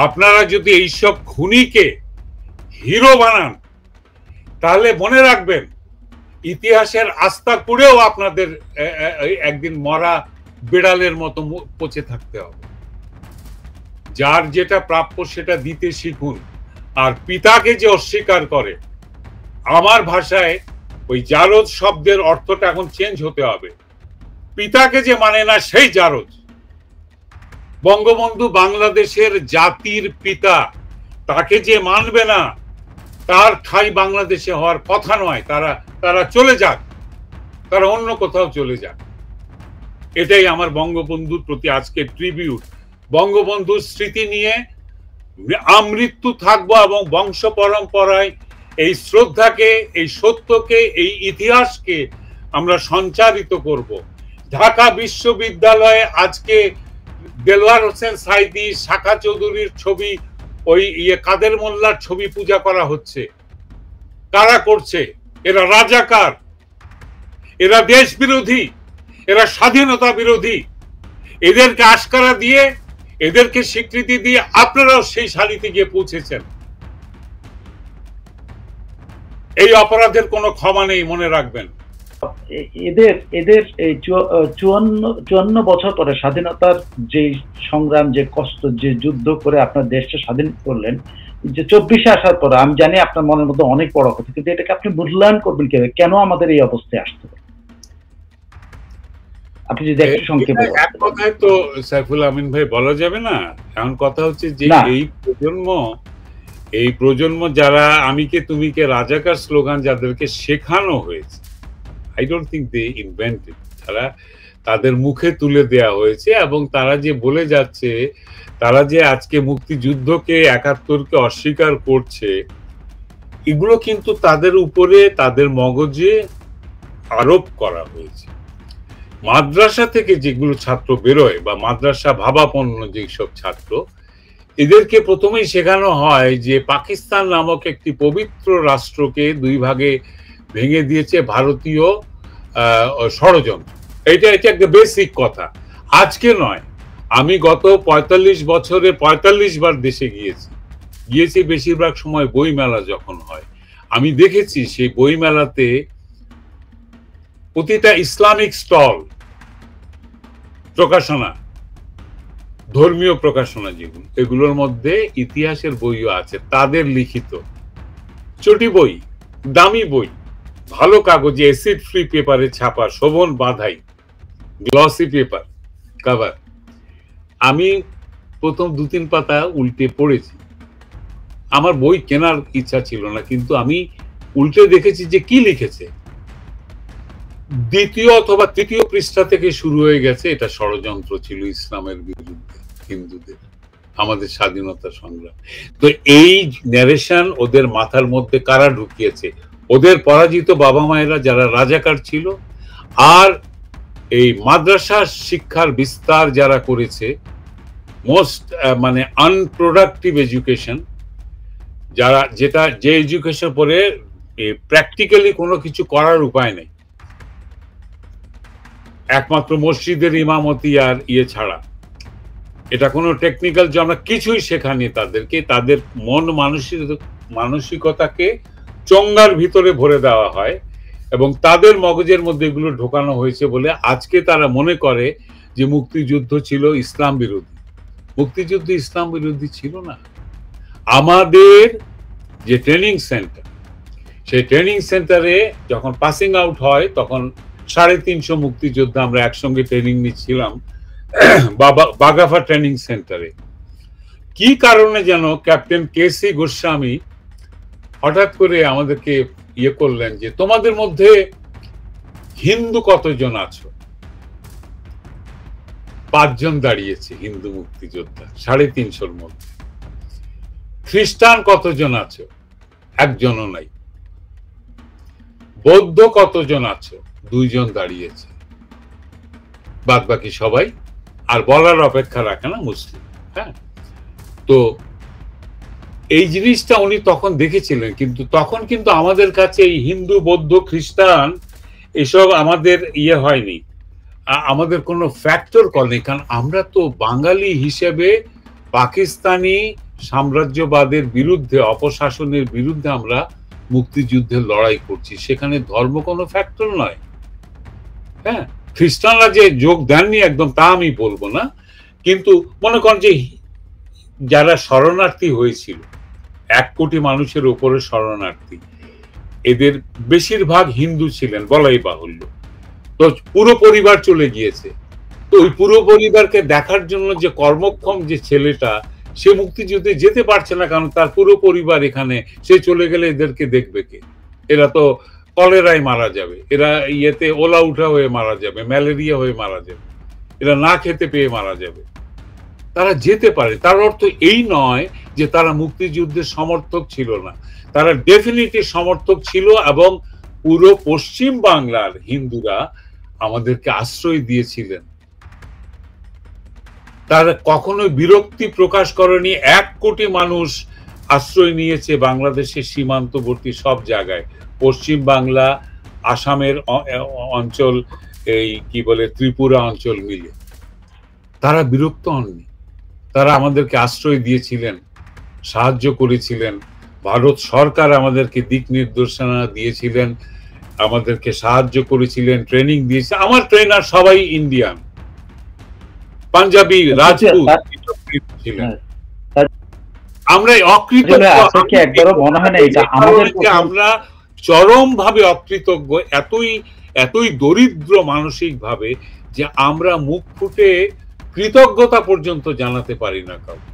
আপনারা যদি এইসব খুনিকে হিরো বানান তাহলে মনে রাখবেন ইতিহাসের আস্থা করেও আপনাদের একদিন মরা বিড়ালের মতো পচে থাকতে হবে। যার যেটা প্রাপ্য সেটা দিতে শিখুন। আর পিতাকে যে অস্বীকার করে, আমার ভাষায় ওই জারদ শব্দের অর্থটা এখন চেঞ্জ হতে হবে। পিতাকে যে মানে না সেই জারদ। বঙ্গবন্ধু বাংলাদেশের জাতির পিতা, তাকে যে মানবে না তার ঠাঁই বাংলাদেশে হওয়ার কথা নয়। তারা চলে যাক, তারা অন্য কোথাও চলে যাক। এটাই আমার বঙ্গবন্ধুর প্রতি আজকে ট্রিবিউট। বঙ্গবন্ধুর স্মৃতি নিয়ে আমৃত্যু থাকবো এবং বংশ পরম্পরায় এই শ্রদ্ধাকে, এই সত্যকে, এই ইতিহাসকে আমরা সঞ্চারিত করব। ঢাকা বিশ্ববিদ্যালয়ে আজকে দেলোয়ার হোসেন সাইদি, শাখা চৌধুরীর ছবি, ওই কাদের মোল্লার ছবি পূজা করা হচ্ছে। কারা করছে? এরা রাজাকার, এরা দেশ বিরোধী, এরা স্বাধীনতা বিরোধী। এদেরকে আশকারা দিয়ে, এদেরকে স্বীকৃতি দিয়ে আপনারাও সেই সারিতে গিয়ে পৌঁছেছেন। এই অপরাধের কোনো ক্ষমা নেই, মনে রাখবেন। এদের এই 54 বছর পরে স্বাধীনতার যে সংগ্রাম, যে কষ্ট, যে যুদ্ধ করে আপনার দেশটা স্বাধীন করলেন, যে 24-এ আসার পর আমি জানি আপনার মনের মধ্যে অনেক বড় কথা, কিন্তু এটাকে আপনি মূল্যায়ন করবেন কিভাবে? কেন আমাদের এই অবস্থায় আসতে হবে? আপনি যদি একটু সংক্ষেপে। এক কথায় তো সাইফুল আমিন ভাই বলা যাবে না। এখন কথা হচ্ছে যে এই প্রজন্ম যারা আমি কে তুমি কে রাজাকার স্লোগান যাদেরকে শেখানো হয়েছে, I don't think they invented, তারা তাদের মুখে তুলে দেয়া হয়েছে। এবং তারা যে বলে যাচ্ছে, তারা যে আজকে মুক্তিযুদ্ধকে, 71-কে অস্বীকার করছে, এগুলো কিন্তু তাদের উপরে, তাদের মগজে আরোপ করা হয়েছে। মাদ্রাসা থেকে যেগুলো ছাত্র বেরোয় বা মাদ্রাসা ভাবাপন্ন যেসব ছাত্র, এদেরকে প্রথমেই শেখানো হয় যে পাকিস্তান নামক একটি পবিত্র রাষ্ট্রকে দুই ভাগে ভেঙে দিয়েছে ভারতীয় ষড়যন্ত্র। এটা একটা বেসিক কথা, আজকে নয়। আমি গত 45 বছরে 45 বার দেশে গিয়েছি। বেশিরভাগ সময় বইমেলা যখন হয় আমি দেখেছি সেই বইমেলাতে প্রতিটা ইসলামিক স্টল, প্রকাশনা, ধর্মীয় প্রকাশনা যেগুলো, এগুলোর মধ্যে ইতিহাসের বইও আছে, তাদের লিখিত চটি বই, দামি বই, ভালো কাগজে অ্যাসিড ফ্রি পেপারে ছাপা, শোভন বাধাই, গ্লসি পেপার কভার। আমি প্রথম 2-3 পাতা উল্টে পড়েছি। আমার বই কেনার ইচ্ছা ছিল না, কিন্তু আমি উল্টে দেখেছি যে কি লিখেছে। 2য় অথবা 3য় পৃষ্ঠা থেকে শুরু হয়ে গেছে এটা ষড়যন্ত্র ছিল ইসলামের বিরুদ্ধে হিন্দুদের, আমাদের স্বাধীনতা সংগ্রাম। তো এই ন্যারেশন ওদের মাথার মধ্যে কারা ঢুকিয়েছে? ওদের পরাজিত বাবা মায়েরা যারা রাজাকার ছিল, আর এই মাদ্রাসা শিক্ষার বিস্তার যারা করেছে, মোস্ট মানে আনপ্রোডাক্টিভ এডুকেশন, যে এডুকেশন পরে প্র্যাকটিক্যালি কোনো কিছু করার উপায় নেই, একমাত্র মসজিদের ইমামতি আর ছাড়া, এটা কোনো টেকনিক্যাল আমরা কিছুই শেখানি তাদেরকে। তাদের মন মানসিকতাকে চঙ্গার ভিতরে ভরে দেওয়া হয় এবং তাদের মগজের মধ্যে এগুলো ঢোকানো হয়েছে বলে আজকে তারা মনে করে যে মুক্তিযুদ্ধ ছিল ইসলাম বিরোধী। মুক্তিযুদ্ধ ইসলাম বিরোধী ছিল না। আমাদের যে ট্রেনিং সেন্টার, সেই ট্রেনিং সেন্টারে যখন পাসিং আউট হয় তখন 350 মুক্তিযোদ্ধা আমরা একসঙ্গে ট্রেনিং নিচ্ছিলাম বাগাফা ট্রেনিং সেন্টারে। কি কারণে যেন ক্যাপ্টেন কেসি গোস্বামী হঠাৎ করে আমাদেরকে করলেন যে তোমাদের মধ্যে হিন্দু কতজন আছো? 5 জন দাঁড়িয়েছে হিন্দু মুক্তিযোদ্ধা 350-র মধ্যে। খ্রিস্টান কতজন আছো? 1 জনও নাই। বৌদ্ধ কতজন আছো? 2 জন দাঁড়িয়েছে, বাদ বাকি সবাই আর বলার অপেক্ষা রাখে না মুসলিম। হ্যাঁ, তো এই জিনিসটা উনি তখন দেখেছিলেন, কিন্তু তখন কিন্তু আমাদের কাছে এই হিন্দু, বৌদ্ধ, খ্রিস্টান এসব আমাদের হয়নি, আমাদের কোনো ফ্যাক্টর কল নেই। কারণ আমরা তো বাঙালি হিসেবে পাকিস্তানি সাম্রাজ্যবাদের বিরুদ্ধে, অপশাসনের বিরুদ্ধে আমরা মুক্তিযুদ্ধের লড়াই করছি। সেখানে ধর্ম কোনো ফ্যাক্টর নয়। হ্যাঁ, খ্রিস্টানরা যে যোগ দেননি একদম তা আমি বলবো না, কিন্তু মনে করেন যে যারা শরণার্থী হয়েছিল, 1 কোটি মানুষের উপরে শরণার্থী, এদের বেশিরভাগ হিন্দু ছিলেন বলাই বাহুল্য। তো পুরো পরিবার চলে গিয়েছে। তো ওই পুরো পরিবারকে দেখার জন্য যে কর্মক্ষম যে ছেলেটা, সে মুক্তিযুদ্ধে যেতে পারছে না, কারণ তার পুরো পরিবার এখানে। সে চলে গেলে এদেরকে দেখবে কে? এরা তো কলেরায় মারা যাবে, এরা ইয়েতে ওলা উঠা হয়ে মারা যাবে, ম্যালেরিয়া হয়ে মারা যাবে, এরা না খেতে পেয়ে মারা যাবে। তারা যেতে পারে, তার অর্থ এই নয় যে তারা মুক্তিযুদ্ধের সমর্থক ছিল না। তারা ডেফিনিটলি সমর্থক ছিল, এবং পুরো পশ্চিম বাংলার হিন্দুরা আমাদেরকে আশ্রয় দিয়েছিলেন। তারা কখনোই বিরক্তি প্রকাশ করেনি। 1 কোটি মানুষ আশ্রয় নিয়েছে বাংলাদেশের সীমান্তবর্তী সব জায়গায়, পশ্চিম বাংলা, আসামের অঞ্চল, এই কি বলে ত্রিপুরা অঞ্চল মিলে। তারা বিরক্ত হননি, তারা আমাদেরকে আশ্রয় দিয়েছিলেন, সাহায্য করেছিলেন। ভারত সরকার আমাদেরকে দিক নির্দেশনা দিয়েছিলেন, আমাদেরকে সাহায্য করেছিলেন, ট্রেনিং দিয়েছে। আমার ট্রেনার সবাই ইন্ডিয়ান, পাঞ্জাবি, রাজপুত ছিলেন। আমরা আমরা চরম ভাবে অকৃতজ্ঞ, এতই দরিদ্র মানসিক ভাবে যে আমরা মুখ ফুটে কৃতজ্ঞতা পর্যন্ত জানাতে পারি না কাউকে।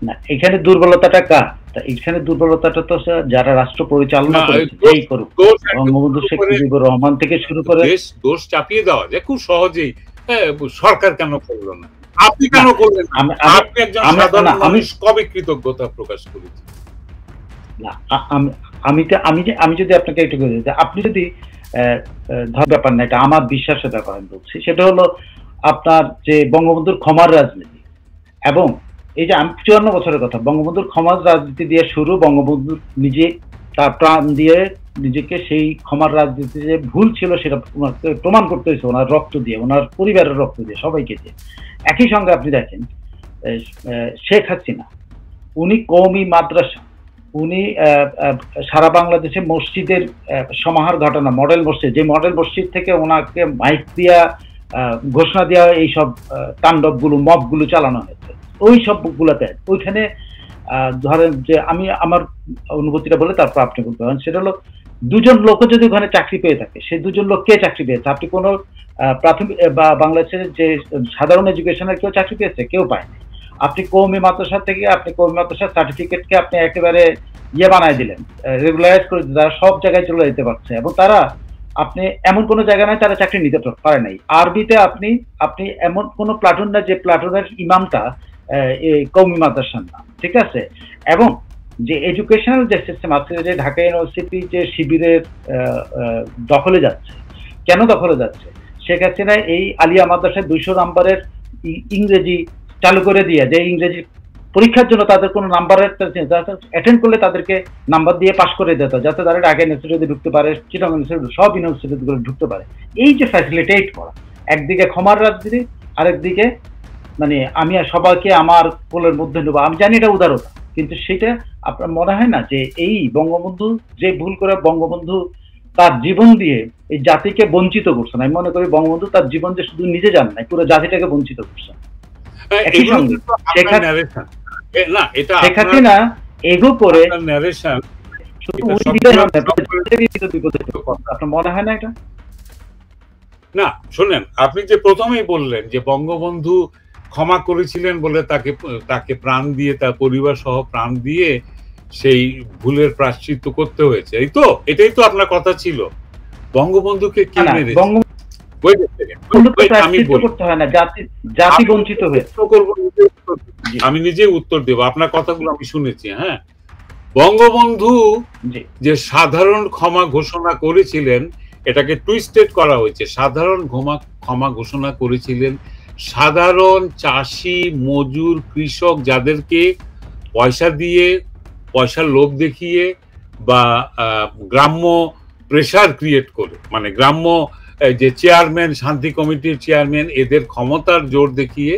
না, এখানে দুর্বলতাটা কার? এখানে দুর্বলতাটা তো যারা রাষ্ট্র পরিচালনা করেছে, এই করুক, বঙ্গবন্ধু শেখ মুজিবুর রহমান থেকে শুরু করে দোষ চাপিয়ে দেওয়া যায় খুব সহজেই। সরকার কেন করলো না, আপনি কেন করলেন না? আপনি একজন সাধারণ মানুষ, কবে কৃতজ্ঞতা প্রকাশ করেছেন? না, আমি যদি আপনাকে একটু বলি, আপনি যদি ধর ব্যাপার না, এটা আমার বিশ্বাসের ব্যাপার আমি বলছি, সেটা হলো আপনার যে বঙ্গবন্ধুর ক্ষমার রাজনীতি, এবং এই যে 54 বছরের কথা, বঙ্গবন্ধুর ক্ষমার রাজনীতি দিয়ে শুরু। বঙ্গবন্ধু নিজে তার প্রাণ দিয়ে নিজেকে সেই ক্ষমার রাজনীতি যে ভুল ছিল সেটা প্রমাণ করতে হয়েছে ওনার রক্ত দিয়ে, ওনার পরিবারের রক্ত দিয়ে, সবাইকে দিয়ে। একই সঙ্গে আপনি দেখেন শেখ হাসিনা, উনি কওমি মাদ্রাসা, উনি সারা বাংলাদেশে মসজিদের সমাহার ঘটনা, মডেল মসজিদ, যে মডেল মসজিদ থেকে ওনাকে মাইক দিয়া ঘোষণা দেওয়া, এইসব তাণ্ডবগুলো, মবগুলো চালানো হয়েছে, ওই সবগুলোতে ওইখানে ধরেন যে আমি আমার অনুভূতিটা বলে তারপর আপনি বলতে পারেন, সেটা হলো 2 জন লোক যদি ওখানে চাকরি পেয়ে থাকে, সেই 2 জন লোক কে চাকরি পেয়েছে? আপনি কোনো প্রাথমিক বা বাংলাদেশের যে সাধারণ এডুকেশনের কেউ চাকরি পেয়েছে? কেউ পায়নি। আপনি কওমি মাদ্রাসা থেকে আপনি কওমি মাদ্রাসার সার্টিফিকেটকে আপনি একেবারে বানায় দিলেন, রেগুলারাইজ করে দিলেন, তারা সব জায়গায় চলে যেতে পারছে, এবং তারা আপনি এমন কোনো জায়গা নাই তারা চাকরি নিতে পারে নাই। আরবিতে আপনি এমন কোনো প্লাটুন না যে প্লাটুনের ইমামটা কওমি মাদ্রাসার না, ঠিক আছে? এবং যে এডুকেশনাল যে সিস্টেম আছে, যে ঢাকা ইউনিভার্সিটি যে শিবিরের দখলে যাচ্ছে, কেন দখলে যাচ্ছে? শেখ হাসিনা এই আলিয়া মাদ্রাসায় 200 নম্বরের ইংরেজি চালু করে দিয়ে, যে ইংরেজি পরীক্ষার জন্য তাদের কোনো নাম্বারের অ্যাটেন্ড করলে তাদেরকে নাম্বার দিয়ে পাস করে দিত, যাতে তারা ঢাকা ইউনিভার্সিটিতে ঢুকতে পারে, চিটাগং ইউনিভার্সিটি, সব ইউনিভার্সিটিগুলো ঢুকতে পারে। এই যে ফ্যাসিলিটেট করা, একদিকে ক্ষমার রাজনীতি, আরেকদিকে মানে আমি সবাইকে আমার কোলের মধ্যে নেবো। আমি জানি এটা উদারতা, কিন্তু সেটা আপনার মনে হয় না যে এই বঙ্গবন্ধু যে ভুল করে বঙ্গবন্ধু তার জীবন দিয়ে এই জাতিকে বঞ্চিত করছেন? আমি মনে করি বঙ্গবন্ধু তার জীবন যে শুধু নিজে যান নাই, পুরো জাতিটাকে বঞ্চিত করছেন। শেখ হাসিনা এগো করে আপনার মনে হয় না এটা? না, শোনেন, আপনি যে প্রথমেই বললেন যে বঙ্গবন্ধু ক্ষমা করেছিলেন বলে তাকে প্রাণ দিয়ে, তার পরিবার সহ প্রাণ দিয়ে সেই ভুলের প্রায়শ্চিত্ত করতে হয়েছে, এই তো? এটাই তো আপনার কথা ছিল। বঙ্গবন্ধুকে কে মেরেছে? আমি নিজে উত্তর দেব, আপনার কথাগুলো আমি শুনেছি। হ্যাঁ, বঙ্গবন্ধু যে সাধারণ ক্ষমা ঘোষণা করেছিলেন, এটাকে টুইস্টেড করা হয়েছে। সাধারণ ক্ষমা ঘোষণা করেছিলেন সাধারণ চাষি, মজুর, কৃষক, যাদেরকে পয়সা দিয়ে, পয়সার লোভ দেখিয়ে বা গ্রাম্য প্রেসার ক্রিয়েট করে, মানে গ্রাম্য যে চেয়ারম্যান, শান্তি কমিটির চেয়ারম্যান, এদের ক্ষমতার জোর দেখিয়ে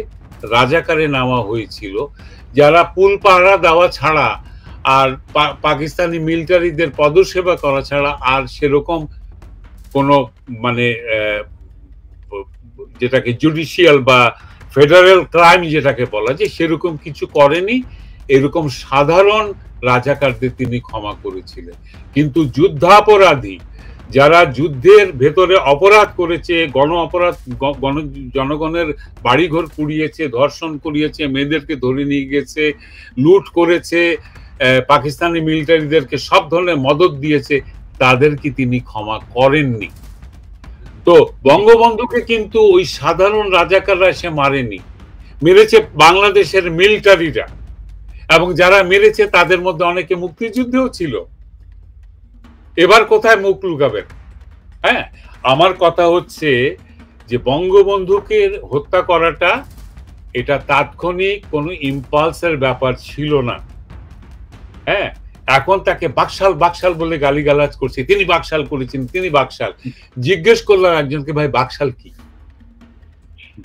রাজাকারে নেওয়া হয়েছিল, যারা পুল পাহারা দেওয়া ছাড়া আর পাকিস্তানি মিলিটারিদের পদসেবা করা ছাড়া আর সেরকম কোনো মানে যেটাকে জুডিশিয়াল বা ফেডারেল ক্রাইম যেটাকে বলা যায় সেরকম কিছু করেনি। এরকম সাধারণ রাজাকারদের তিনি ক্ষমা করেছিলেন। কিন্তু যুদ্ধাপরাধী যারা যুদ্ধের ভেতরে অপরাধ করেছে, গণ অপরাধ, জনগণের বাড়িঘর পুড়িয়েছে, ধর্ষণ করিয়েছে, মেয়েদেরকে ধরে নিয়ে গেছে, লুট করেছে, পাকিস্তানি মিলিটারিদেরকে সব ধরনের মদত দিয়েছে, তাদেরকে তিনি ক্ষমা করেননি। তো বঙ্গবন্ধুকে কিন্তু ওই সাধারণ রাজাকাররা সে মারেনি, মেরেছে বাংলাদেশের মিলিটারিরা, এবং যারা মেরেছে তাদের মধ্যে অনেকে মুক্তিযুদ্ধেও ছিল। এবার কোথায় মুখ লুকাবেন? হ্যাঁ, আমার কথা হচ্ছে যে বঙ্গবন্ধুকে হত্যা করাটা এটা তাৎক্ষণিক কোনো ইম্পালসের ব্যাপার ছিল না। হ্যাঁ, এখন তাকে বাকশাল বাকশাল বলে গালিগালাজ করছে, তিনি বাকশাল করেছেন, তিনি বাকশাল। জিজ্ঞেস করলাম একজনকে, ভাই বাকশাল কি?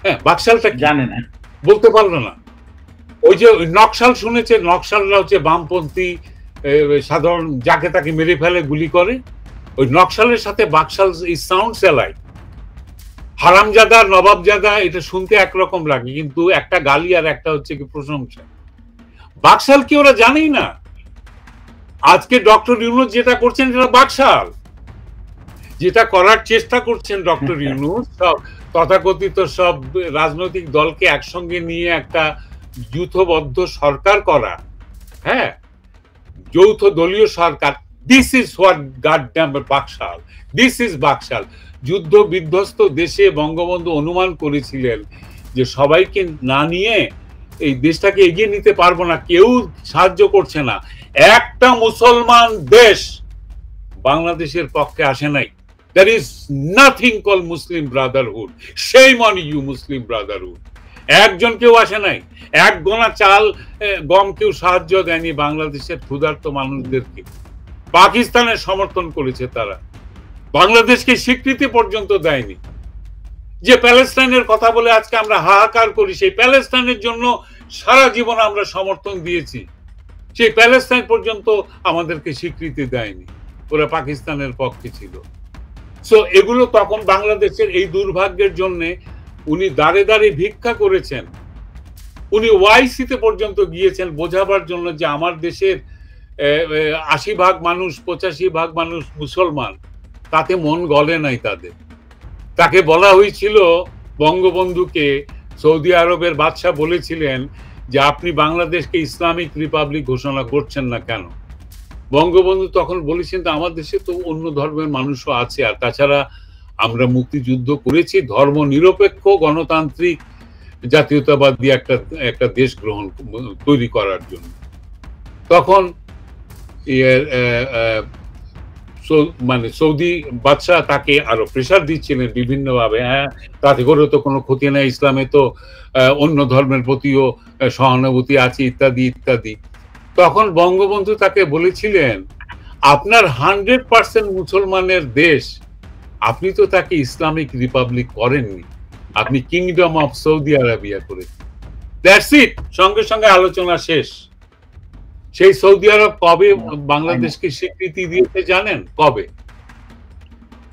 হ্যাঁ, বাকশালটা জানে না, বলতে পারলো না। ওই যে নকশাল শুনেছে, নকশালরা হচ্ছে বামপন্থী সাধারণ যাকে তাকে মেরে ফেলে, গুলি করে। ওই নকশালের সাথে বাকশাল সাউন্ডস অ্যালাইক। হারামজাদা, নবাবজাদা, এটা শুনতে একরকম লাগে, কিন্তু একটা গালি আর একটা হচ্ছে কি প্রশংসা। বাকশাল কি ওরা জানেই না? আজকে ডক্টর ইউনূস যেটা করছেন সেটা বাকশাল। যেটা করার চেষ্টা করছেন ডক্টর ইউনূস, সব তথাকথিত সব রাজনৈতিক দলকে একসঙ্গে নিয়ে একটা যৌথবদ্ধ সরকার করা, হ্যাঁ, যৌথ দলীয় সরকার। This is what goddamn Baksal, this is Baksal. যুদ্ধ বিধ্বস্ত দেশে বঙ্গবন্ধু অনুমান করেছিলেন যে সবাইকে না নিয়ে এই দেশটাকে এগিয়ে নিতে পারবো না, কেউ সাহায্য করছে না। একটা মুসলমান দেশ বাংলাদেশের পক্ষে আসে নাই। There is nothing called Muslim Brotherhood. Shame on you, Muslim Brotherhood. একজন কেউ আসে নাই, এক গোনা চাল গম কেউ সাহায্য দেয়নি বাংলাদেশের ক্ষুধার্ত মানুষদেরকে। পাকিস্তানের সমর্থন করেছে তারা, বাংলাদেশকে স্বীকৃতি পর্যন্ত দেয়নি। যে প্যালেস্টাইনের কথা বলে আজকে আমরা হাহাকার করি, সেই প্যালেস্টাইনের জন্য সারা জীবন আমরা সমর্থন দিয়েছি, সেই প্যালেস্টাইন পর্যন্ত আমাদেরকে স্বীকৃতি দেয়নি, ওরা পাকিস্তানের পক্ষে ছিল। সো এগুলো তখন বাংলাদেশের এই দুর্ভাগ্যের জন্য উনি দাঁড়ে দাঁড়িয়ে ভিক্ষা করেছেন। উনি ওয়াইসিতে পর্যন্ত গিয়েছেন বোঝাবার জন্য যে আমার দেশের ৮০% মানুষ, ৮৫% মানুষ মুসলমান, তাতে মন গলে নাই তাদের। তাকে বলা হয়েছিল, বঙ্গবন্ধুকে সৌদি আরবের বাদশাহ বলেছিলেন যে আপনি বাংলাদেশকে ইসলামিক রিপাবলিক ঘোষণা করছেন না কেন? বঙ্গবন্ধু তখন বলেছেন, আমার দেশে তো অন্য ধর্মের মানুষও আছে, আর তাছাড়া আমরা মুক্তিযুদ্ধ করেছি ধর্ম নিরপেক্ষ গণতান্ত্রিক জাতীয়তাবাদী একটা দেশ তৈরি করার জন্য। তখন মানে সৌদি বাদশাহ তাকে আরো প্রেসার দিচ্ছিলেন বিভিন্নভাবে, হ্যাঁ তাতে করে তো কোনো ক্ষতি নেই, ইসলামে তো অন্য ধর্মের প্রতিও সহানুভূতি আছে, ইত্যাদি ইত্যাদি। তখন বঙ্গবন্ধু তাকে বলেছিলেন, আপনার 100% মুসলমানের দেশ, আপনি তো তাকে ইসলামিক রিপাবলিক করেননি, আপনি কিংডম অফ সৌদি আরবিয়া করেছেন। দ্যাটস ইট, সঙ্গে সঙ্গে আলোচনা শেষ। সেই সৌদি আরব কবে বাংলাদেশকে স্বীকৃতি দিয়েছে জানেন? কবে?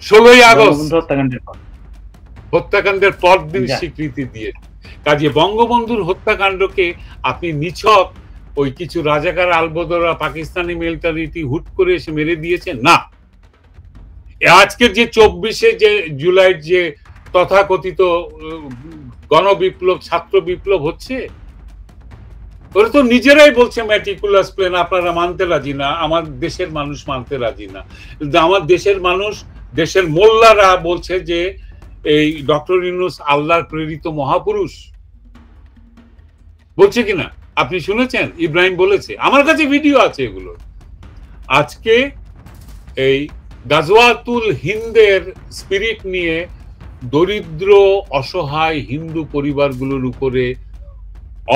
16ই আগস্ট হত্যাকাণ্ডের পর দিন স্বীকৃতি দিয়েছে। কাজে বঙ্গবন্ধুর হত্যাকাণ্ডকে আপনি নিছক ওই কিছু রাজাকার আলবদরা পাকিস্তানি মিলিটারিটি হুট করে এসে মেরে দিয়েছে না। আজকের যে 24শে জুলাই যে তথাকথিত গণবিপ্লব, ছাত্র বিপ্লব হচ্ছে, ওরা তো নিজেরাই বলছে ম্যাটিকুলাস প্ল্যান, আপনারা মানতে রাজি না, আমার দেশের মানুষ মানতে রাজি না। আমার দেশের মানুষ, দেশের মোল্লারা বলছে যে এই ডক্টর ইউনূস আল্লাহর প্রেরিত মহাপুরুষ, বলছে কিনা আপনি শুনেছেন? ইব্রাহিম বলেছে, আমার কাছে ভিডিও আছে এগুলো। আজকে এই গাজওয়াতুল হিন্দের স্পিরিট নিয়ে দরিদ্র অসহায় হিন্দু পরিবারগুলোর উপরে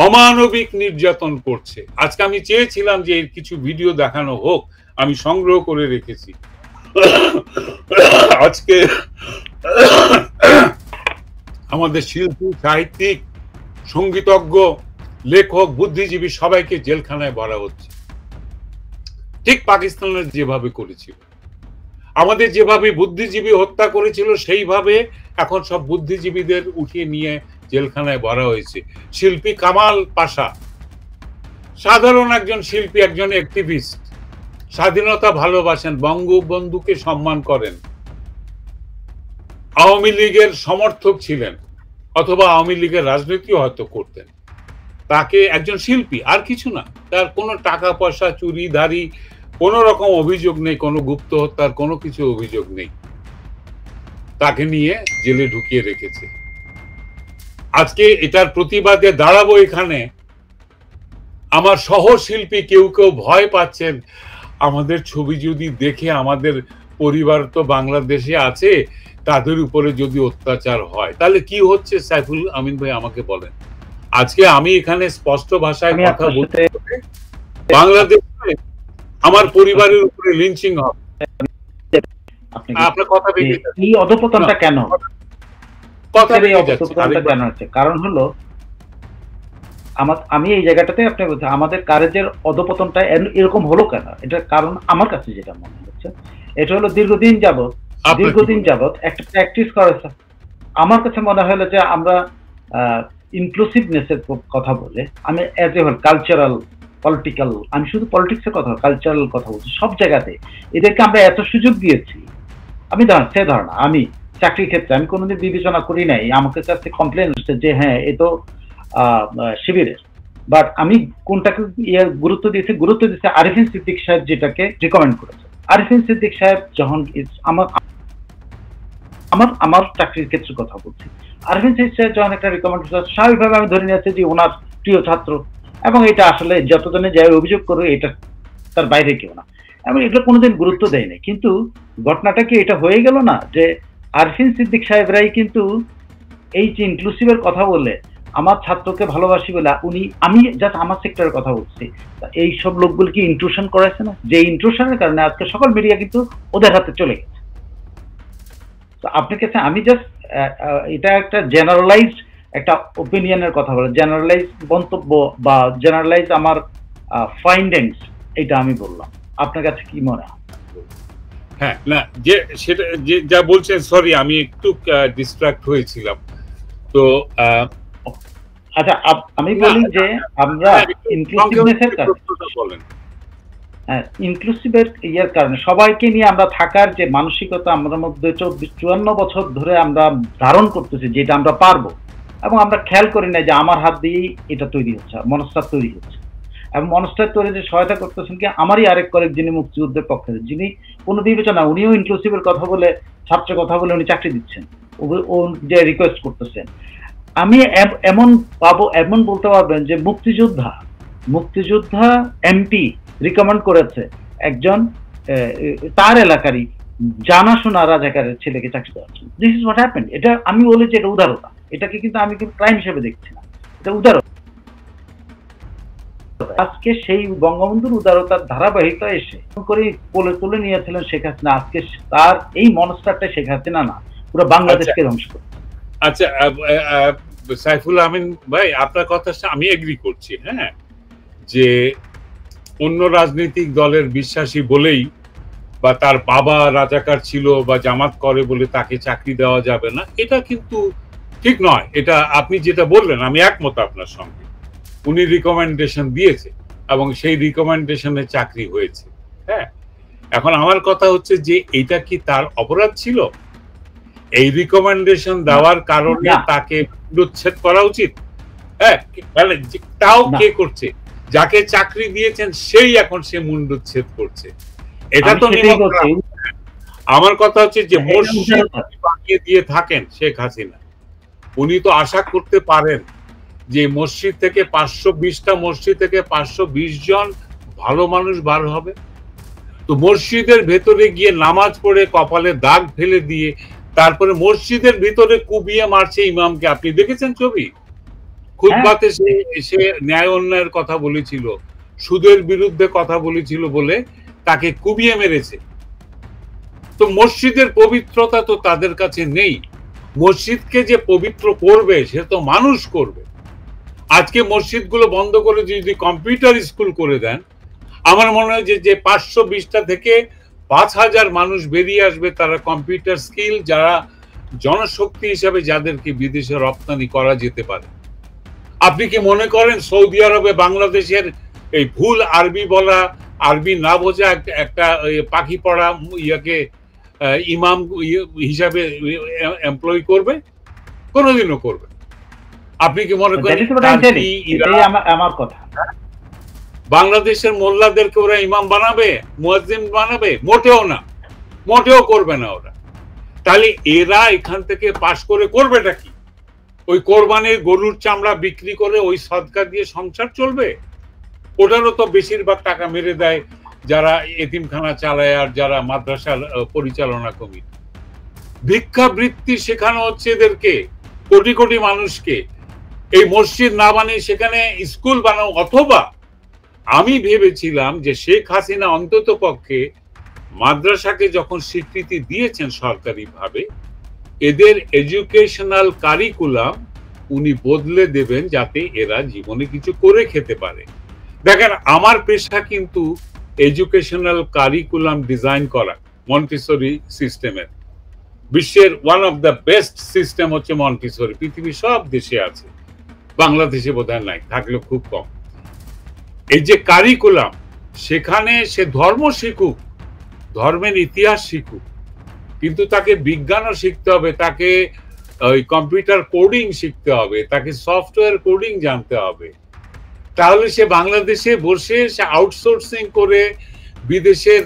অমানবিক নির্যাতন করছে। আজকে আমি চেয়েছিলাম যে এর কিছু ভিডিও দেখানো হোক, আমি সংগ্রহ করে রেখেছি। আজকে আমাদের শিল্পী, সাহিত্যিক, সঙ্গীতজ্ঞ, লেখক, বুদ্ধিজীবী সবাইকে জেলখানায় ভরা হচ্ছে, ঠিক পাকিস্তানের যেভাবে করেছিল। আমাদের যেভাবে বুদ্ধিজীবী হত্যা করেছিল সেইভাবে এখন সব বুদ্ধিজীবীদের উঠিয়ে নিয়ে জেলখানায় ভরা হয়েছে। শিল্পী কামাল পাশা সাধারণ একজন শিল্পী, একজন অ্যাক্টিভিস্ট, স্বাধীনতা ভালোবাসেন, বঙ্গবন্ধুকে সম্মান করেন, আওয়ামী লীগের সমর্থক ছিলেন অথবা আওয়ামী লীগের রাজনীতিও হয়তো করতেন। তাকে একজন শিল্পী, আর কিছু না, তার কোনো টাকা পয়সা চুরিধারি কোনো রকম অভিযোগ নেই, কোনো গুপ্ত হত্যার কোনো কিছু অভিযোগ নেই, তাকে নিয়ে জেলে ঢুকিয়ে রেখেছে। আজকে এটার প্রতিবাদে দাঁড়াবো এখানে, আমার সহশিল্পী কেউ কেউ ভয় পাচ্ছেন আমাদের ছবি যদি দেখে, আমাদের পরিবার তো বাংলাদেশে আছে, তাদের উপরে যদি অত্যাচার হয় তাহলে কি হচ্ছে? সাইফুল আমিন ভাই আমাকে বলেন। আজকে আমি এখানে স্পষ্ট ভাষায় কথা বলতে, বাংলাদেশে আমার পরিবারের উপরে লিঞ্চিং হবে, আপনার কথা দেখে এই অধপতনটা কেন, কারণ হলো আমি এই জায়গাটাতে আপনি বলছেন আমাদের কারেজের অধপতনটা এরকম হলো কেন, এটার কারণ আমার কাছে যেটা মনে হচ্ছে এটা হলো দীর্ঘদিন যাবত একটা প্র্যাকটিস করেছে। আমার কাছে মনে হলো যে আমরা ইনক্লুসিভনেসের কথা বলে, আমি as a whole cultural political, আমি শুধু পলিটিক্সের কথা কালচারাল কথা বলছি, সব জায়গাতে এদেরকে আমরা এত সুযোগ দিয়েছি। আমি ধারণা আমি চাকরির ক্ষেত্রে আমি কোনোদিন বিবেচনা করি নাই, আমাকে কাছে কমপ্লেন আসছে যে হ্যাঁ এ তো শিবিরের, বাট আমি কোনটাকে গুরুত্ব দিয়েছি আরিফিন সিদ্দিক সাহেব যেটাকে রিকমেন্ড করেছে। আরিফিন সিদ্দিক সাহেব যখন আমার চাকরির ক্ষেত্রে কথা বলছি, আরিফিন সিদ্দিক সাহেব যখন একটা রিকমেন্ড করেছে, স্বাভাবিকভাবে আমি ধরে নিয়েছি যে ওনার প্রিয় ছাত্র, এবং এটা আসলে যতজনে যাই অভিযোগ করবে এটা তার বাইরে কেউ না, এবং এগুলো কোনোদিন গুরুত্ব দেয় নাই। কিন্তু ঘটনাটা কি এটা হয়ে গেল না যে আরিফিন সিদ্দিক সাহেবরাই কিন্তু এই যে ইনক্লুসিভের কথা বলে, আমার ছাত্রকে ভালোবাসি বলে আমি জাস্ট আমার সেক্টরের কথা বলছি, এই সব লোকগুলোকে ইন্ট্রুশন করাইছে না, যে ইন্ট্রুশনের কারণে আজকে সকল মিডিয়া কিন্তু ওদের হাতে চলে গেছে। তো আপনার কাছে আমি জাস্ট এটা একটা জেনারেলাইজ একটা ওপিনিয়নের কথা বলে, জেনারেলাইজ মন্তব্য বা জেনারেলাইজ আমার ফাইন্ডিংস, এটা আমি বললাম। আপনার কাছে কি মনে হয়? হ্যাঁ, না যে সেটা যে যা বলছেন, সরি আমি একটু ডিস্ট্রাক্ট হয়েছিলাম। তো আচ্ছা আমি বলি যে আমরা ইনক্লুসিভনেসের কারণে, ইনক্লুসিভের ইয়ার কারণে সবাইকে নিয়ে আমরা থাকার যে মানসিকতা আমাদের মধ্যে 54 বছর ধরে আমরা ধারণ করতেছি, যেটা আমরা পারবো, এবং আমরা খেয়াল করি না যে আমার হাত দিয়েই এটা তৈরি হচ্ছে, মনস্টার তৈরি হচ্ছে, এবং মনস্টার তৈরিতে সহায়তা করতেছেন কি আমারই আরেক কলিগ যিনি মুক্তিযুদ্ধের পক্ষে, যিনি কোনো বিবেচনা, উনিও ইনক্লুসিভের কথা বলে, ছাত্রের কথা বলে উনি চাকরি দিচ্ছেন, ও যে রিকোয়েস্ট করতেছেন। আমি এমন বলতে পারবেন যে মুক্তিযোদ্ধা এমপি রিকমেন্ড করেছে একজন তার এলাকারই জানাশোনা রাজাকারের ছেলেকে চাকরি দেওয়ার জন্য। This is what happened. এটা আমি বলি যে এটা উদারতা, এটাকে কিন্তু আমি ক্রাইম হিসেবে দেখছি না, এটা উদারতা। আজকে সেই বঙ্গবন্ধুর উদারতার ধারাবাহিকতা এসে করে তুলে নিয়েছিলেন শেখ হাসিনা, আজকে তার এই মনস্টারটা শেখ হাসিনা না, পুরো বাংলাদেশকে ধ্বংস করে। আচ্ছা সাইফুল আমিন ভাই, আপনার কথা আমি এগ্রি করছি, হ্যাঁ, যে অন্য রাজনৈতিক দলের বিশ্বাসী বলেই বা তার বাবা রাজাকার ছিল বা জামাত করে বলে তাকে চাকরি দেওয়া যাবে না, এটা কিন্তু ঠিক নয়। এটা আপনি যেটা বললেন আমি একমত আপনার সঙ্গে, উনি রিকমেন্ডেশন দিয়েছে এবং সেই রিকমেন্ডেশনে চাকরি হয়েছে। হ্যাঁ, এখন আমার কথা হচ্ছে যে এটা কি তার অপরাধ ছিল? এই রিকমেন্ডেশন দেওয়ার কারণে তাকে উচ্ছেদ করা উচিত? হ্যাঁ, তাও কে করছে? যাকে চাকরি দিয়েছেন সেই এখন সে মুন্ডুচ্ছেদ করছে, এটা তো আমার কথা হচ্ছে যে মসজিদ বানিয়ে দিয়ে থাকেন শেখ হাসিনা, উনি তো আশা করতে পারেন যে মসজিদ থেকে 520টা মসজিদ থেকে 520 জন ভালো মানুষ বার হবে। তো মসজিদের ভেতরে গিয়ে নামাজ পড়ে কপালে দাগ ফেলে দিয়ে তারপরে মসজিদের ভিতরে কুবিয়ে মারছে ইমামকে। আপনি দেখেছেন ছবি? খুতবাতে সে ন্যায় অন্যায়ের কথা বলেছিল, সুদের বিরুদ্ধে কথা বলেছিল বলে তাকে কুবিয়ে মেরেছে। তো মসজিদের পবিত্রতা তো তাদের কাছে নেই। মসজিদকে যে পবিত্র করবে সে তো মানুষ করবে, আজকে মসজিদগুলো বন্ধ করে যদি কম্পিউটার স্কুল করে দেন, আমার মনে হয় যে 520টা থেকে 5000 মানুষ বেরিয়ে আসবে, তারা কম্পিউটার স্কিল, যারা জনশক্তি হিসাবে যাদেরকে বিদেশে রপ্তানি করা যেতে পারে। আপনি কি মনে করেন সৌদি আরবে বাংলাদেশের এই ভুল আরবি বলা, আরবি না বোঝা একটা পাখি পড়া ইয়াকে ইমাম হিসাবে এমপ্লয় করবে? কোনোদিনও করবে? আপনি কি মনে করেন আমার কথা বাংলাদেশের মোল্লাদেরকে ওরা ইমাম বানাবে, মুয়াজ্জিন বানাবে? মোটেও না, মোটেও করবে না ওরা। তাহলে এরা এখান থেকে পাশ করে করবেটা কি? ওই কোরবানির গরুর চামড়া বিক্রি করে ওই সদকা দিয়ে সংসার চলবে? ওটারও তো বেশিরভাগ টাকা মেরে দেয় যারা এতিমখানা চালায় আর যারা মাদ্রাসার পরিচালনা কমিটি। ভিক্ষাবৃত্তি শেখানো হচ্ছে এদেরকে, কোটি কোটি মানুষকে। এই মসজিদ না বানিয়ে সেখানে স্কুল বানাও। অথবা আমি ভেবেছিলাম যে শেখ হাসিনা অন্তত পক্ষে মাদ্রাসাকে যখন স্বীকৃতি দিয়েছেন সরকারিভাবে, এদের এডুকেশনাল কারিকুলাম উনি বদলে দেবেন যাতে এরা জীবনে কিছু করে খেতে পারে। দেখেন, আমার পেশা কিন্তু এডুকেশনাল কারিকুলাম ডিজাইন করা, মন্টিসরি সিস্টেমের। বিশ্বের one of the best system হচ্ছে মন্টিসরি। পৃথিবীর সব দেশে আছে, বাংলাদেশে বোধহয় নাই, থাকলেও খুব কম। এই যে কারিকুলাম, সেখানে সে ধর্ম শিখুক, ধর্মের ইতিহাস শিখুক, কিন্তু তাকে বিজ্ঞানও শিখতে হবে, তাকে ওই কম্পিউটার কোডিং শিখতে হবে, তাকে সফটওয়্যার কোডিং জানতে হবে। তাহলে সে বাংলাদেশে বসে সে আউটসোর্সিং করে বিদেশের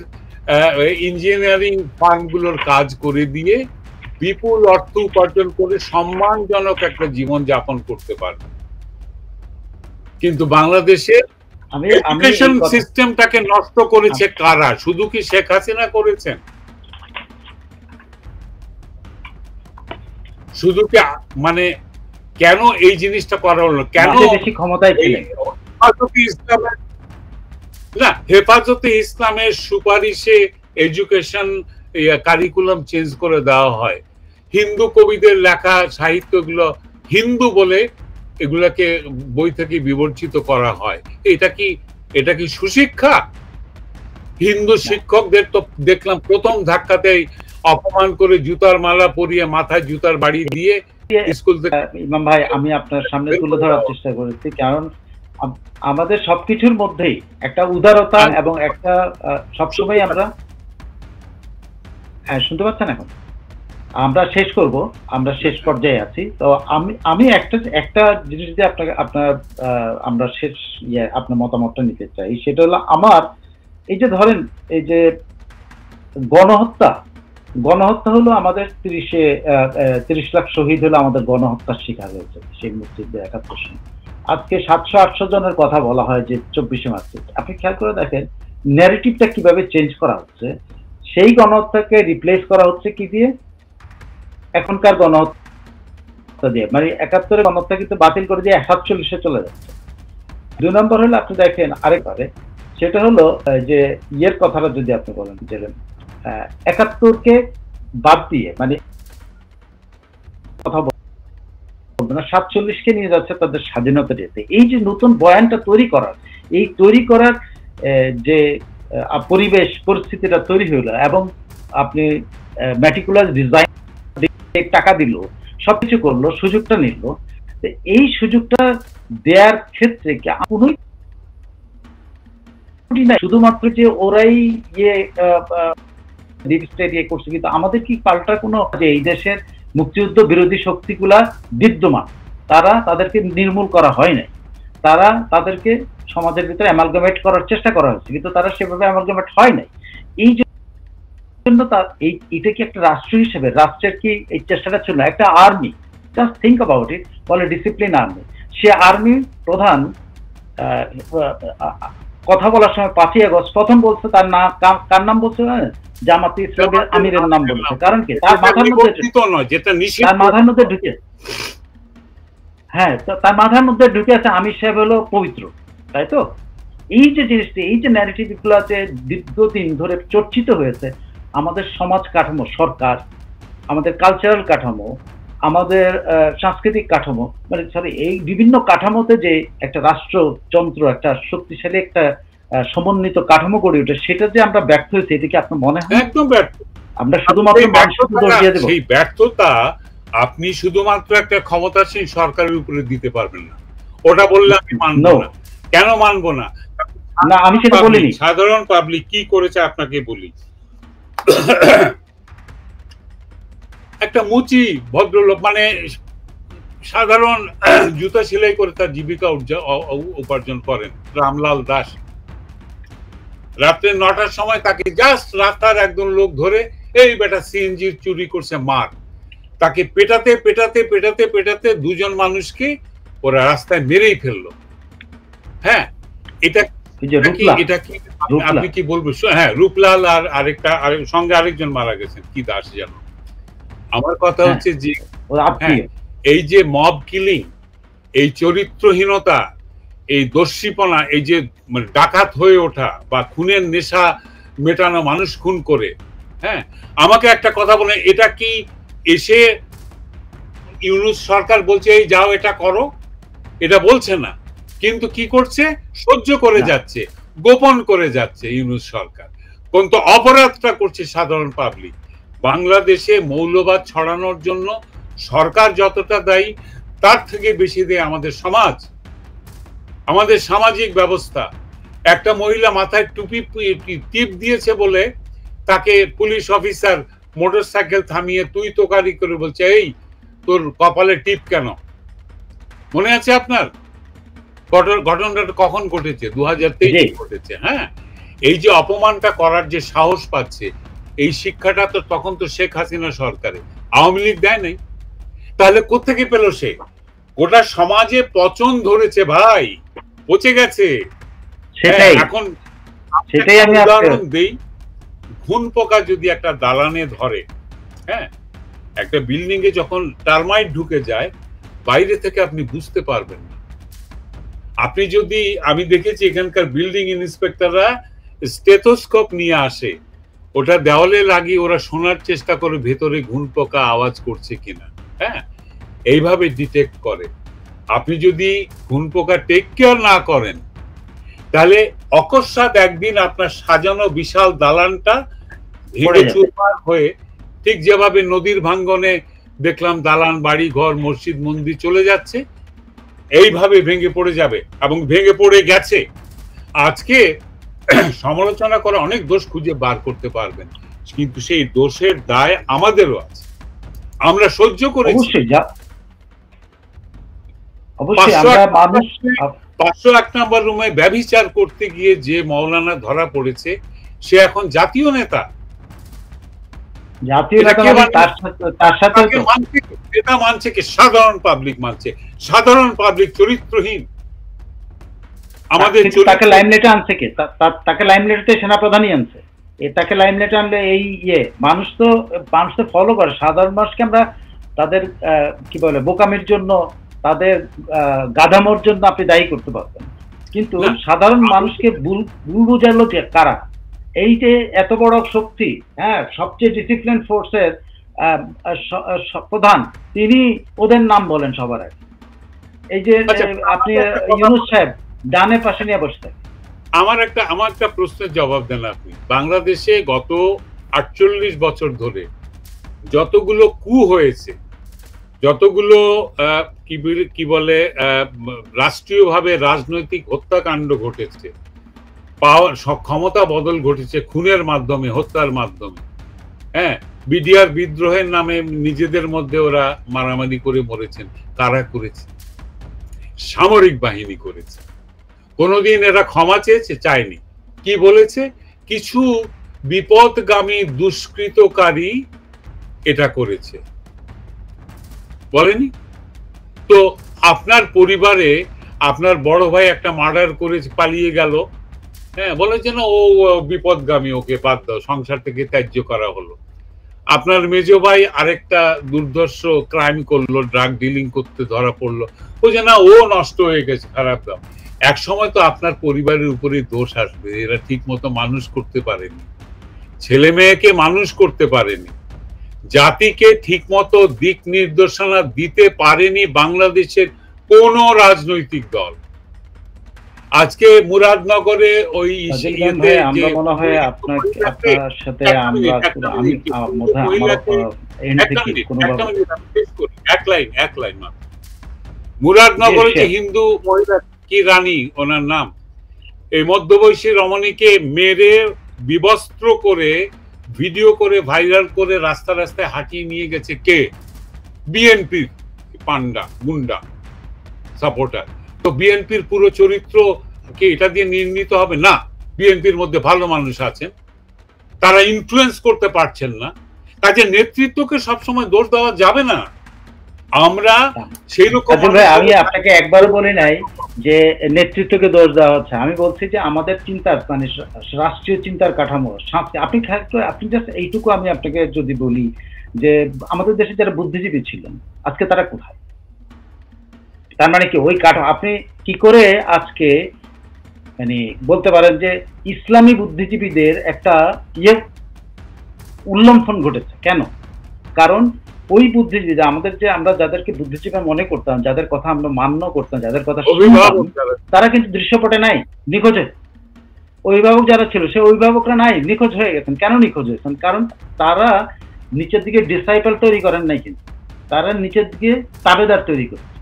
ইঞ্জিনিয়ারিং ফার্মগুলোর কাজ করে দিয়ে বিপুল অর্থ উপার্জন করে সম্মানজনক একটা জীবন যাপন করতে পারবে। কিন্তু বাংলাদেশের এডুকেশন সিস্টেমটাকে নষ্ট করেছে কারা? শুধু কি শেখ হাসিনা করেছেন? শুধু কি মানে কেন এই জিনিসটা করা হলো? কেন বেশি ক্ষমতায় ছিলেন? না, হেফাজতে ইসলামের সুপারিশে এডুকেশন কারিকুলাম চেঞ্জ করে দেওয়া হয়। হিন্দু কবিদের লেখা সাহিত্যগুলো হিন্দু বলে এগুলাকে বই থেকে বিবর্জিত করা হয়। এটা কি সুশিক্ষা? হিন্দু শিক্ষকদের তো দেখলাম প্রথম ধাক্কাতেই অপমান করে জুতার মালা পরিয়ে মাথায় জুতার বাড়ি দিয়ে স্কুল থেকে। ইমাম ভাই, আমি আপনার সামনে তুলে ধরার চেষ্টা করেছি, কারণ আমাদের সবকিছুর মধ্যেই একটা উদারতা এবং একটা সবসময় আমরা শুনতে পাচ্ছেন? এখন আমরা শেষ করব, আমরা শেষ পর্যায়ে আছি। তো আমি একটা জিনিস দিয়ে আমরা শেষ আপনার মতামতটা নিতে চাই। সেটা হলো আমার এই যে ধরেন এই যে গণহত্যা হলো আমাদের 30 লাখ শহীদ হলো আমাদের গণহত্যার শিকার হয়েছে শেখ মুজিবের 71 সনে। আজকে 700-800 জনের কথা বলা হয় যে 24শে মার্চে। আপনি খেয়াল করে দেখেন ন্যারেটিভটা কিভাবে চেঞ্জ করা হচ্ছে। সেই গণহত্যাকে রিপ্লেস করা হচ্ছে কি দিয়ে? এখনকার গণহত্যা দিয়ে। মানে 71-এর গণহত্যা কিন্তু বাতিল করে দিয়ে 47-এ চলে যাচ্ছে। 2 নম্বর হলো আপনি দেখেন আরেকবারে, সেটা হলো যে ইয়ের কথাটা যদি আপনি বলেন যে 71-কে বাদ দিয়ে, মানে কথা বলবো না, 47-কে নিয়ে যাচ্ছে তাদের স্বাধীনতা দিতে। এই যে নতুন বয়ানটা তৈরি করার যে পরিবেশ পরিস্থিতিটা তৈরি হলো, এবং আপনি ম্যাটিকুলাস ডিজাইন টাকা দিল, সবকিছু করলো, সুযোগটা নিল। এই সুযোগটা দেওয়ার ক্ষেত্রে কি কোনোই শুধুমাত্র যে ওরাই করছে, কিন্তু আমাদের কি পাল্টা কোনো যে এই দেশের মুক্তিযুদ্ধ বিরোধী শক্তিগুলা বিদ্যমান, তাদেরকে নির্মূল করা হয় নাই, তাদেরকে সমাজের ভিতরে অ্যামালগামেট করার চেষ্টা করা হয়েছে, কিন্তু তারা সেভাবে অ্যামালগামেট হয় নাই। এই জন্য এটা কি একটা রাষ্ট্র হিসেবে রাষ্ট্রের কি এই চেষ্টাটা ছিল? একটা army, just think about it, বলে ডিসিপ্লিন আর্মি। সে আর্মি প্রধান কথা বলার সময় 5ই আগস্ট প্রথম বলছে কার নাম বলছে? জামাতে ইসলামের আমিরের নাম বলছে। কারণ কি? তার মাথার মধ্যে ঢুকে, হ্যাঁ, তার মাথার মধ্যে ঢুকে আছে আমির সাহেব হলো পবিত্র, তাই তো? এই যে জিনিসটি, এই যে ন্যারেটিভ গুলো আছে দীর্ঘদিন ধরে চর্চিত হয়েছে, আমাদের সমাজ কাঠামো, সরকার, আমাদের কালচারাল কাঠামো, আমাদের সাংস্কৃতিক কাঠামো, মানে সরি, এই বিভিন্ন কাঠামোতে যে একটা রাষ্ট্রযন্ত্র, একটা শক্তিশালী একটা সমন্বিত কাঠামো গড়ে ওঠে, সেটা যে আমরা ব্যর্থ হয়েছি, এটা কি আপনার মনে হয়? একদম ব্যর্থ। আমরা শুধুমাত্র মানুষকে দোষ দিয়ে দেব? সেই ব্যর্থতা আপনি শুধুমাত্র একটা ক্ষমতাসীন সরকারের উপরে দিতে পারবেন না। ওটা বললে আমি মানবো না। কেন মানবো না? না, আমি সেটা বলিনি। সাধারণ পাবলিক কি করেছে আপনাকে বলি। একটা মুচি ভদ্রলোক, মানে সাধারণ জুতা সেলাই করে তার জীবিকা উপার্জন করেন, রামলাল দাস, রাত্রে 9টার সময় তাকে জাস্ট রাস্তার একজন লোক ধরে, এই বেটা সিএনজির চুরি করছে, মার। তাকে পেটাতে পেটাতে পেটাতে পেটাতে দুজন মানুষকে ওরা রাস্তায় মেরেই ফেললো। হ্যাঁ, এটা কি আপনি কি বলবেন? হ্যাঁ, রূপলাল আর আরেকটা সঙ্গে আরেকজন মারা গেছেন, কি দাস জানো। আমার কথা হচ্ছে যে এই যে মব কিলিং, এই চরিত্রহীনতা, এই দস্যিপনা, এই যে ডাকাত হয়ে ওঠা বা খুনের নেশা মেটানো, মানুষ খুন করে, হ্যাঁ, আমাকে একটা কথা বলেন, এটা কি এসে ইউনূস সরকার বলছে এই যাও এটা করো? এটা বলছে না, কিন্তু কি করছে? সহ্য করে যাচ্ছে, গোপন করে যাচ্ছে ইউনূস সরকার। কিন্তু অপরাধটা করছে সাধারণ পাবলিক। বাংলাদেশে মৌলবাদ ছড়ানোর জন্য সরকার যতটা দায়ী, তার থেকে বেশি দেয় আমাদের সমাজ, আমাদের সামাজিক ব্যবস্থা। একটা মহিলা মাথায় টুপি টিপ দিয়েছে বলে তাকে পুলিশ অফিসার মোটরসাইকেল থামিয়ে তুই তোকারি করে বলছে, এই তোর কপালে টিপ কেন? মনে আছে আপনার? ঘটনাটা কখন ঘটেছে? 2023 ঘটেছে। হ্যাঁ, এই যে অপমানটা করার যে সাহস পাচ্ছে, এই শিক্ষাটা তো তখন তো শেখ হাসিনা সরকারে, আওয়ামী লীগ দেয় নাই। তাহলে কোত্থেকে পেল সে? গোটা সমাজে পচন ধরেছে ভাই, পচে গেছে। এখন সেটাই আমি উদাহরণ দেই, ঘুন পোকা যদি একটা দালানে ধরে, হ্যাঁ, একটা বিল্ডিং এ যখন টার্মাইট ঢুকে যায়, বাইরে থেকে আপনি বুঝতে পারবেন না। আপনি যদি, আমি দেখেছি এখানকার বিল্ডিং ইন্সপেক্টররা স্টেথোস্কোপ নিয়ে আসে, ওটা দেওয়ালে লাগিয়ে ওরা শোনার চেষ্টা করে ভেতরে ঘুন পোকা আওয়াজ করছে কিনা। হ্যাঁ, এইভাবে ডিটেক্ট করে। আপনি যদি ঘুন পোকা টেক কেয়ার না করেন, তাহলে অকস্মাৎ একদিন আপনার সাজানো বিশাল দালানটা ভেঙে চুরমার হয়ে, ঠিক যেভাবে নদীর ভাঙ্গনে দেখলাম দালান, বাড়ি ঘর, মসজিদ মন্দির চলে যাচ্ছে, এইভাবে ভেঙে পড়ে যাবে এবং ভেঙে পড়ে গেছে। আজকে সমালোচনা করে অনেক দোষ খুঁজে বার করতে পারবেন, কিন্তু সেই দোষের দায় আমাদেরও আছে, আমরা সহ্য করেছি। 501 নম্বর রুমে ব্যভিচার করতে গিয়ে যে মৌলানা ধরা পড়েছে, সে এখন জাতীয় নেতা। মানছে কি? সাধারণ পাবলিক মানছে। সাধারণ পাবলিক চরিত্রহীন। আমাদের তাকে লাইমলাইটে আনছে কে? তাকে লাইমলাইটে সেনাপ্রধানই আনছে। তাকে লাইমলাইটে আনলে এই মানুষ তো ফলো করে। সাধারণ মানুষকে আমরা তাদের কি বলে বোকামির জন্য, তাদের গাধামোর জন্য আপনি দায়ী করতে পারবেন, কিন্তু সাধারণ মানুষকে ভুল বুঝালো যে কারা? এই যে এত বড় শক্তি, হ্যাঁ, সবচেয়ে ডিসিপ্লিন ফোর্সের প্রধান, তিনি ওদের নাম বলেন সবার আগে। এই যে আপনি ইউনূস সাহেব ডানে পাশে নিয়ে বসতে। আমার একটা প্রশ্নের জবাব দেন আপনি। বাংলাদেশে গত 48 বছর ধরে যতগুলো কু হয়েছে, যতগুলো কি বলে রাষ্ট্রীয়ভাবে রাজনৈতিক হত্যাকাণ্ড ঘটেছে, ক্ষমতা বদল ঘটেছে খুনের মাধ্যমে, হত্যার মাধ্যমে, হ্যাঁ, বিডিআর বিদ্রোহের নামে নিজেদের মধ্যে ওরা মারামারি করে মরেছেন, কারা করেছে? সামরিক বাহিনী করেছে। কোনোদিন এরা ক্ষমা চেয়েছে? চায়নি। কি বলেছে? কিছু বিপদগামী দুষ্কৃতকারী এটা করেছে, বলেনি তো? আপনার পরিবারে আপনার বড় ভাই একটা মার্ডার করে পালিয়ে গেল, হ্যাঁ, বলেছে না ও বিপদগামী, ওকে বাদ দাও, সংসার থেকে ত্যায্য করা হলো। আপনার মেজো ভাই আরেকটা দুর্ধর্ষ ক্রাইম করলো, ড্রাগ ডিলিং করতে ধরা পড়লো, ও যে না ও নষ্ট হয়ে গেছে, খারাপ দাও। এক সময় তো আপনার পরিবারের উপরে দোষ আসবে, এরা ঠিক মতো মানুষ করতে পারেনি, ছেলে মেয়েকে মানুষ করতে পারেনি, জাতিকে ঠিকমতো দিক নির্দেশনা দিতে পারেনি বাংলাদেশের কোন রাজনৈতিক দল। আজকে মুরাদনগরে ওই আমরা মনে হয় আপনার সাথে এক লাইন মুরাদনগরে যে হিন্দু মহিলা কি রানী ওনার নাম, এই মধ্যবয়সী রমণীকে মেরে বিবস্ত্র করে ভিডিও করে ভাইরাল করে রাস্তা রাস্তায় হাঁটিয়ে নিয়ে গেছে কে? বিএনপির পান্ডা গুন্ডা সাপোর্টার। তো বিএনপির পুরো চরিত্র কি এটা দিয়ে নির্মিত হবে? না, বিএনপির মধ্যে ভালো মানুষ আছেন, তারা ইনফ্লুয়েন্স করতে পারছেন না, কাজে নেতৃত্বকে সবসময় দোষ দেওয়া যাবে না। আমরা সেই রকম, আমি আপনাকে একবারও বলি নাই যে নেতৃত্বকে দোষ দেওয়া হচ্ছে, আমি বলছি যে আমাদের চিন্তার মানে রাষ্ট্রীয় চিন্তার কাঠামো আপনি জাস্ট এইটুকু আমি আপনাকে যদি বলি যে আমাদের দেশে যারা বুদ্ধিজীবী ছিলেন আজকে তারা কোথায়? তার মানে কি ওই কাঠামো আপনি কি করে আজকে মানে বলতে পারেন যে ইসলামী বুদ্ধিজীবীদের একটা উল্লঙ্ঘন ঘটেছে? কেন? কারণ ওই বুদ্ধিজীবী আমাদের যে আমরা যাদেরকে বুদ্ধিজীবী মনে করতাম, যাদের কথা আমরা মান্য করতাম, যাদের কথা তারা কিন্তু দৃশ্যপটে নাই, নিখোঁজ। অভিভাবক যারা ছিল সে অভিভাবকরা নাই, নিখোঁজ হয়ে গেছেন। কেন নিখোঁজ হয়েছেন? কারণ তারা নিচের দিকে ডিসাইপল তৈরি করেন নাই, কিন্তু তারা নিচের দিকে তাবেদার তৈরি করেছে।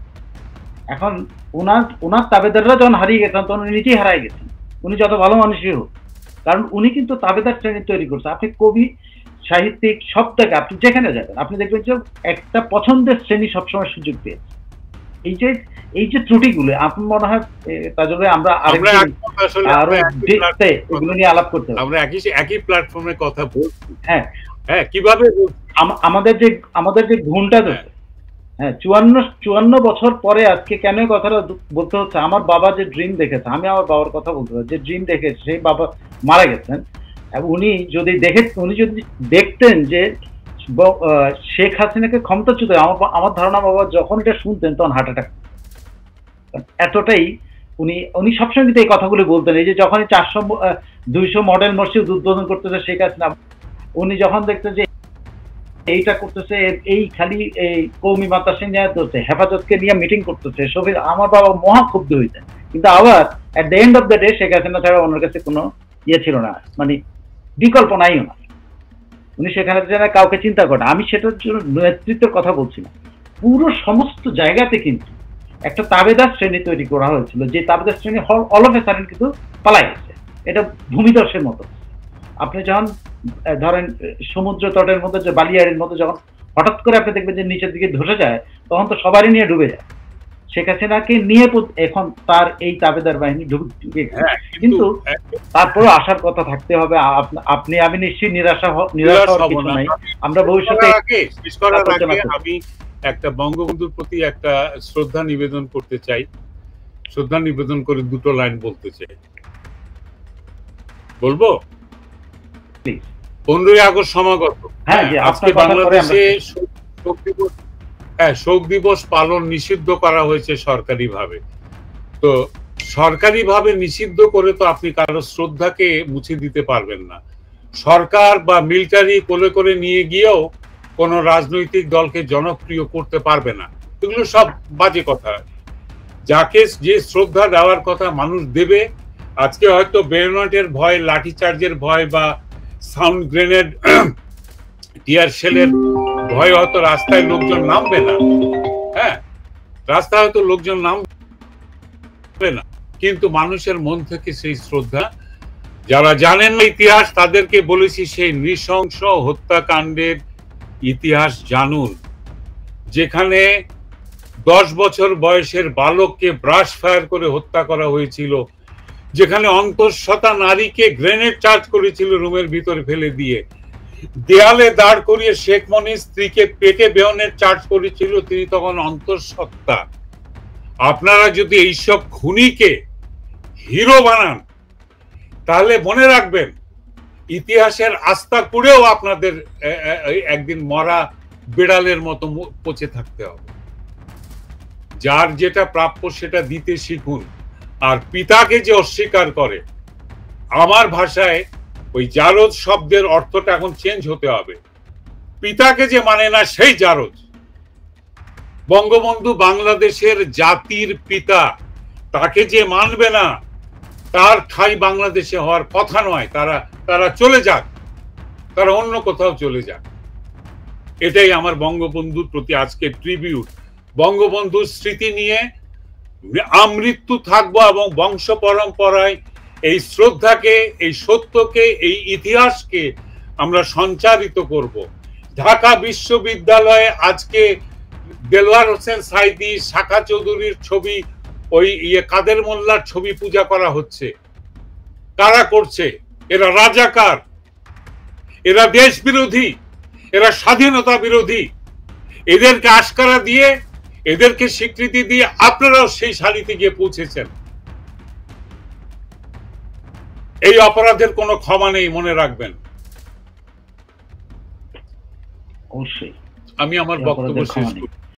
এখন ওনার তাবেদাররা যখন হারিয়ে গেছেন তখন উনি নিজেই হারাই গেছেন, উনি যত ভালো মানুষই হোক, কারণ উনি কিন্তু তাবেদার শ্রেণী তৈরি করছে। আপনি কবি সাহিত্যিক সব থেকে আপনি যেখানে যাবেন আপনি দেখবেন যে একটা পছন্দের শ্রেণী সবসময় সুযোগ পেয়েছে। এই যে ত্রুটিগুলো আপনার মনে হয় তাজুল ভাই আমরা আরো দেখতে এগুলো নিয়ে আলাপ করতে হবে। আমরা একই প্ল্যাটফর্মে কথা বলছি। হ্যাঁ হ্যাঁ, কিভাবে আমাদের যে ঘুমটা ধরছে, হ্যাঁ 54 বছর পরে আজকে কেন কথাটা বলতে হচ্ছে? আমার বাবা যে ড্রিম দেখেছে, আমি আমার বাবার কথা বলতে পারি, যে ড্রিম দেখেছে, সেই বাবা মারা গেছেন। উনি যদি দেখতেন যে শেখ হাসিনাকে ক্ষমতাচ্যুত, আমার ধারণা বাবা যখন এটা শুনতেন তখন হার্ট অ্যাটাক, এতটাই উনি সবসময় কিন্তু এই কথাগুলো বলতেন। এই যে যখনই 200 মডেল মসজিদ উদ্বোধন করতেছে শেখ হাসিনা, উনি যখন দেখতেন যে এইটা করতেছে, এই খালি এই কৌমি মাদ্রাসা নিয়ে করছে, হেফাজতকে নিয়ে মিটিং করতেছে, সবই আমার বাবা মহা ক্ষুব্ধ হইতেন। কিন্তু আবার at the end of the day Sheikh Hasina ছাড়া ওনার কাছে কোনো ছিল না, মানে বিকল্প নাই ওনার। উনি সেখানে কাউকে চিন্তা করেন। আমি সেটার জন্য নেতৃত্বের কথা বলছি না, পুরো সমস্ত জায়গাতে কিন্তু একটা তাবেদার শ্রেণী তৈরি করা হয়েছিল, যে তাবেদার শ্রেণী অল অফ এ সাডেন কিন্তু পালাই গেছে। এটা ভূমিধসের মতো। আপনি যখন ধরেন সমুদ্র তটের মধ্যে যে বালিয়াড়ির মধ্যে যখন হঠাৎ করে আপনি দেখবেন যে নিচের দিকে ধসে যায়, তখন তো সবারই নিয়ে ডুবে যায়। শেখ হাসিনাকে নিয়ে এখন তার এই তাবেদার বাহিনী ঢুকে, কিন্তু তারপরও আসার কথা থাকতে হবে। আপনি আমি নিশ্চয়ই নিরাশা কিছু নাই। আমরা ভবিষ্যতে আমি একটা বঙ্গবন্ধুর প্রতি একটা শ্রদ্ধা নিবেদন করতে চাই, শ্রদ্ধা নিবেদন করে দুটো লাইন বলতে চাই। বলবো? 15ই আগস্ট সমাগত, আজকে বাংলাদেশে শোক দিবস পালন নিষিদ্ধ করা হয়েছে সরকারিভাবে। তো সরকারিভাবে নিষিদ্ধ করে তো আপনি কারো শ্রদ্ধাকে মুছে দিতে পারবেন না। সরকার বা মিলিটারি কোলে করে নিয়ে গিয়েও কোন রাজনৈতিক দলকে জনপ্রিয় করতে পারবে না। এগুলো সব বাজে কথা। যাকে যে শ্রদ্ধা দেওয়ার কথা মানুষ দেবে। আজকে হয়তো বেরোনেটের ভয়, লাঠিচার্জের ভয় বা সাউন্ড গ্রেনেড, টিয়ার শেলের ভয় হয়তো রাস্তায় লোকজন নামবে না। হ্যাঁ, রাস্তায় হয়তো লোকজন নামবে না, কিন্তু মানুষের মন থেকে সেই শ্রদ্ধা, যারা জানেন না ইতিহাস তাদেরকে বলেছি সেই নৃশংস হত্যাকাণ্ডের ইতিহাস জানুন, যেখানে 10 বছর বয়সের বালককে ব্রাশ ফায়ার করে হত্যা করা হয়েছিল, যেখানে অন্তঃসত্ত্বা নারীকে গ্রেনেড চার্জ করেছিল রুমের ভিতরে ফেলে দিয়ে, দেয়ালে দাঁড় করিয়ে শেখ মনির স্ত্রীকে পেটে বেয়নের চার্জ করেছিল, তিনি তখন অন্তঃসত্ত্বা। আপনারা যদি এইসব খুনিকে হিরো বানান তাহলে মনে রাখবেন ইতিহাসের আস্থা করেও আপনাদের একদিন মরা বিড়ালের মতো পচে থাকতে হবে। যার যেটা প্রাপ্য সেটা দিতে শিখুন। আর পিতাকে যে অস্বীকার করে, আমার ভাষায় ওই জারদ শব্দের অর্থটা এখন চেঞ্জ হতে হবে। পিতাকে যে মানে না সেই জারজ। বঙ্গবন্ধু বাংলাদেশের জাতির পিতা, তাকে যে মানবে না তার ঠাঁই বাংলাদেশে হওয়ার কথা নয়। তারা চলে যাক, তারা অন্য কোথাও চলে যাক। এটাই আমার বঙ্গবন্ধুর প্রতি আজকে ট্রিবিউট। বঙ্গবন্ধুর স্মৃতি নিয়ে আমৃত্যু থাকবো এবং বংশ পরম্পরায় এই শ্রদ্ধাকে, এই সত্যকে, এই ইতিহাসকে আমরা সঞ্চারিত করব। ঢাকা বিশ্ববিদ্যালয়ে আজকে দেলোয়ার হোসেন সাইদি, শাখা চৌধুরীর ছবি, ওই কাদের মোল্লার ছবি পূজা করা হচ্ছে। কারা করছে? এরা রাজাকার, এরা দেশ বিরোধী, এরা স্বাধীনতা বিরোধী। এদেরকে আশকারা দিয়ে, এদেরকে স্বীকৃতি দিয়ে আপনারাও সেই সারিতে গিয়ে পৌঁছেছেন। এই অপরাধের কোনো ক্ষমা নেই, মনে রাখবেন। অবশ্যই আমি আমার বক্তব্য শেষ করি।